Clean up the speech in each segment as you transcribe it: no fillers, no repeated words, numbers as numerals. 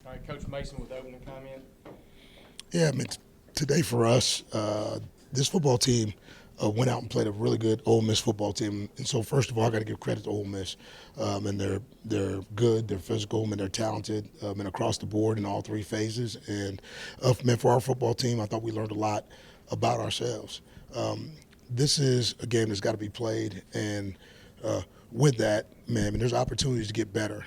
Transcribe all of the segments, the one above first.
All right, Coach Mason with opening comment. Yeah, I mean, today for us, this football team went out and played a really good Ole Miss football team. And so, first of all, I got to give credit to Ole Miss. And they're good, they're physical, and they're talented, and across the board in all three phases. And man, for our football team, I thought we learned a lot about ourselves. This is a game that's got to be played, and with that, man, I mean, there's opportunities to get better.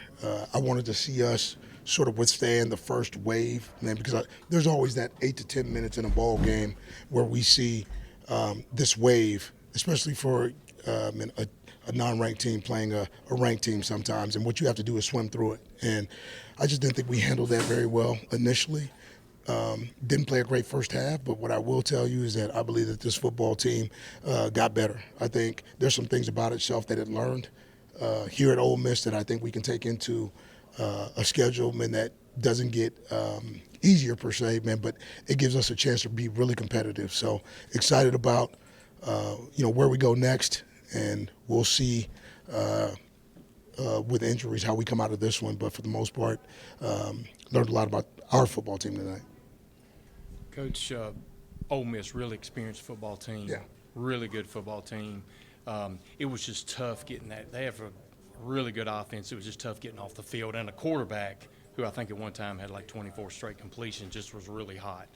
I wanted to see us sort of withstand the first wave, man, because there's always that 8 to 10 minutes in a ball game where we see this wave, especially for a non-ranked team playing a ranked team sometimes, and what you have to do is swim through it. And I just didn't think we handled that very well initially. Didn't play a great first half, but what I will tell you is that I believe that this football team got better. I think there's some things about itself that it learned here at Ole Miss that I think we can take into a schedule, man, that doesn't get easier per se, man, but it gives us a chance to be really competitive. So excited about where we go next, and we'll see with injuries how we come out of this one. But for the most part, learned a lot about our football team tonight. Coach, Ole Miss, really experienced football team. Yeah. Really good football team. It was just tough getting that. They have a really good offense. It was just tough getting off the field. And a quarterback who I think at one time had like 24 straight completions just was really hot.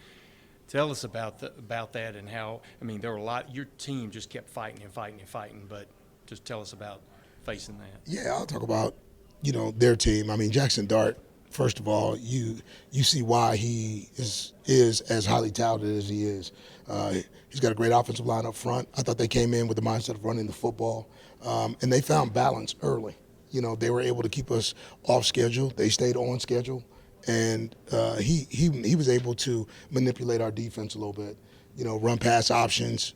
Tell us about that and how, I mean, there were a lot, your team just kept fighting and fighting and fighting, but just tell us about facing that. Yeah, I'll talk about, their team. I mean, Jackson Dart, first of all, you see why he is as highly touted as he is. He's got a great offensive line up front. I thought they came in with the mindset of running the football, and they found balance early. They were able to keep us off schedule. They stayed on schedule, and he was able to manipulate our defense a little bit. Run pass options.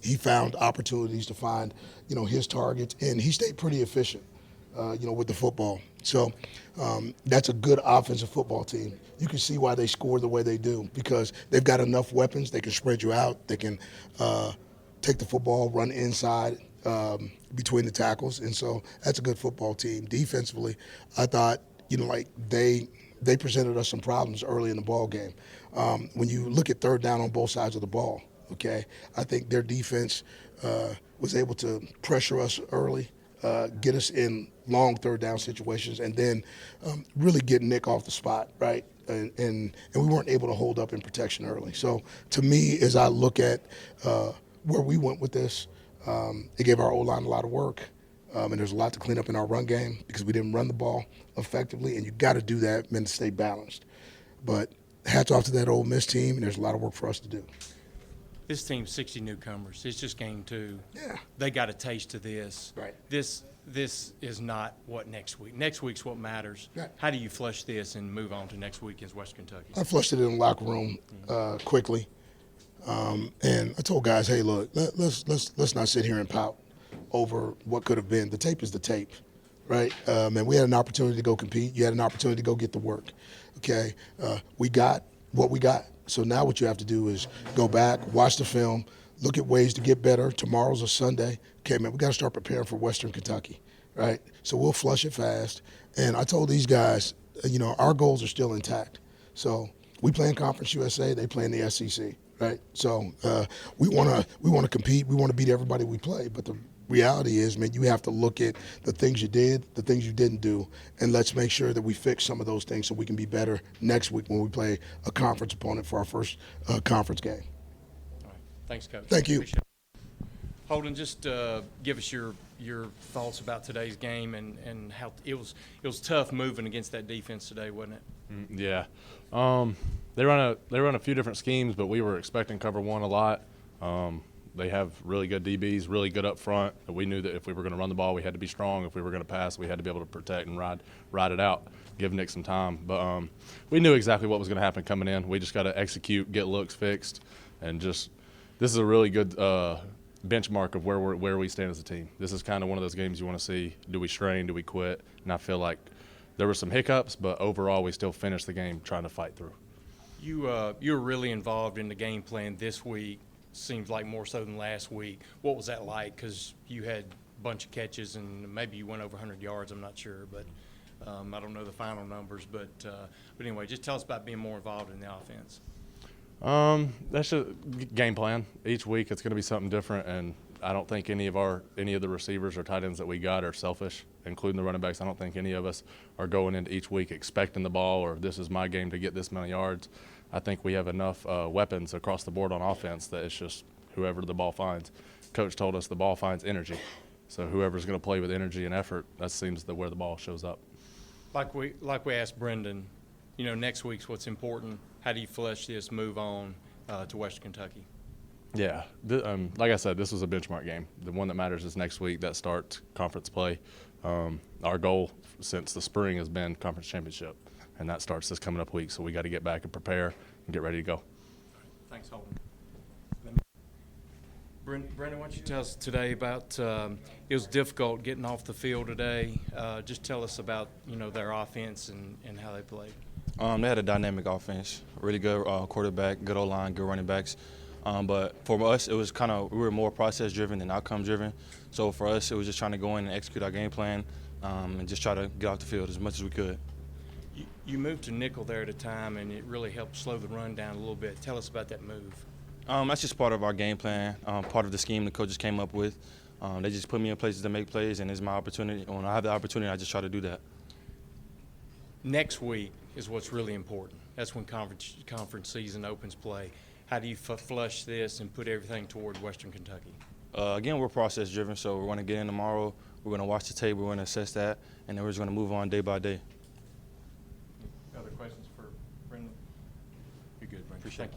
He found opportunities to find, his targets, and he stayed pretty efficient, with the football. So that's a good offensive football team. You can see why they score the way they do, because they've got enough weapons. They can spread you out. They can take the football, run inside between the tackles, and so that's a good football team. Defensively, I thought, they presented us some problems early in the ball game. When you look at third down on both sides of the ball, okay, I think their defense was able to pressure us early, get us in long third down situations, and then really get Nick off the spot, right? And we weren't able to hold up in protection early. So to me, as I look at where we went with this, it gave our O-line a lot of work. And there's a lot to clean up in our run game because we didn't run the ball effectively, and you got to do that, man, to stay balanced. But hats off to that Ole Miss team, and there's a lot of work for us to do. This team's 60 newcomers. It's just game two. Yeah. They got a taste of this. Right. This is not what next week. Next week's what matters. Right. How do you flush this and move on to next week against West Kentucky? I flushed it in the locker room quickly, and I told guys, hey, look, let's not sit here and pout over what could have been. The tape is the tape, right? And we had an opportunity to go compete. You had an opportunity to go get the work, okay? We got what we got. So now what you have to do is go back, watch the film, look at ways to get better. Tomorrow's a Sunday. Okay, man, we got to start preparing for Western Kentucky, right? So we'll flush it fast. And I told these guys, our goals are still intact. So we play in Conference USA, they play in the SEC, right? So we want to compete. We want to beat everybody we play. But the reality is, man, you have to look at the things you did, the things you didn't do, and let's make sure that we fix some of those things so we can be better next week when we play a conference opponent for our first conference game. All right. Thanks, Coach. Thank you. Appreciate it. Holden, just give us your thoughts about today's game and how it was tough moving against that defense today, wasn't it? Yeah. They run a few different schemes, but we were expecting cover one a lot. They have really good DBs, really good up front. We knew that if we were going to run the ball, we had to be strong. If we were going to pass, we had to be able to protect and ride it out, give Nick some time. But we knew exactly what was going to happen coming in. We just got to execute, get looks fixed, and this is a really good benchmark of where we stand as a team. This is kind of one of those games you want to see. Do we strain? Do we quit? And I feel like there were some hiccups, but overall we still finished the game trying to fight through. You were really involved in the game plan this week. Seems like more so than last week. What was that like? Because you had a bunch of catches and maybe you went over 100 yards. I'm not sure, but I don't know the final numbers, but anyway, just tell us about being more involved in the offense. That's just game plan. Each week it's going to be something different, and I don't think any of the receivers or tight ends that we got are selfish, including the running backs. I don't think any of us are going into each week expecting the ball or this is my game to get this many yards. I think we have enough weapons across the board on offense that it's just whoever the ball finds. Coach told us the ball finds energy, so whoever's going to play with energy and effort, that seems where the ball shows up. Like we asked Brendan, next week's what's important. How do you flesh this, move on to Western Kentucky? Yeah, like I said, this was a benchmark game. The one that matters is next week. That starts conference play. Our goal since the spring has been conference championship, and that starts this coming up week. So we got to get back and prepare and get ready to go. Thanks, Holden. Brendan, why don't you tell us today about it was difficult getting off the field today. Just tell us about their offense and how they played. They had a dynamic offense, really good quarterback, good O-line, good running backs. But for us, it was we were more process-driven than outcome-driven. So for us, it was just trying to go in and execute our game plan and just try to get off the field as much as we could. You moved to nickel there at a time, and it really helped slow the run down a little bit. Tell us about that move. That's just part of our game plan, part of the scheme the coaches came up with. They just put me in places to make plays, and it's my opportunity. When I have the opportunity, I just try to do that. Next week is what's really important. That's when conference season opens play. How do you flush this and put everything toward Western Kentucky? Again, we're process-driven, so we're going to get in tomorrow. We're going to watch the tape. We're going to assess that, and then we're just going to move on day by day. Other questions for Brendan? You're good, Brendan. Appreciate it.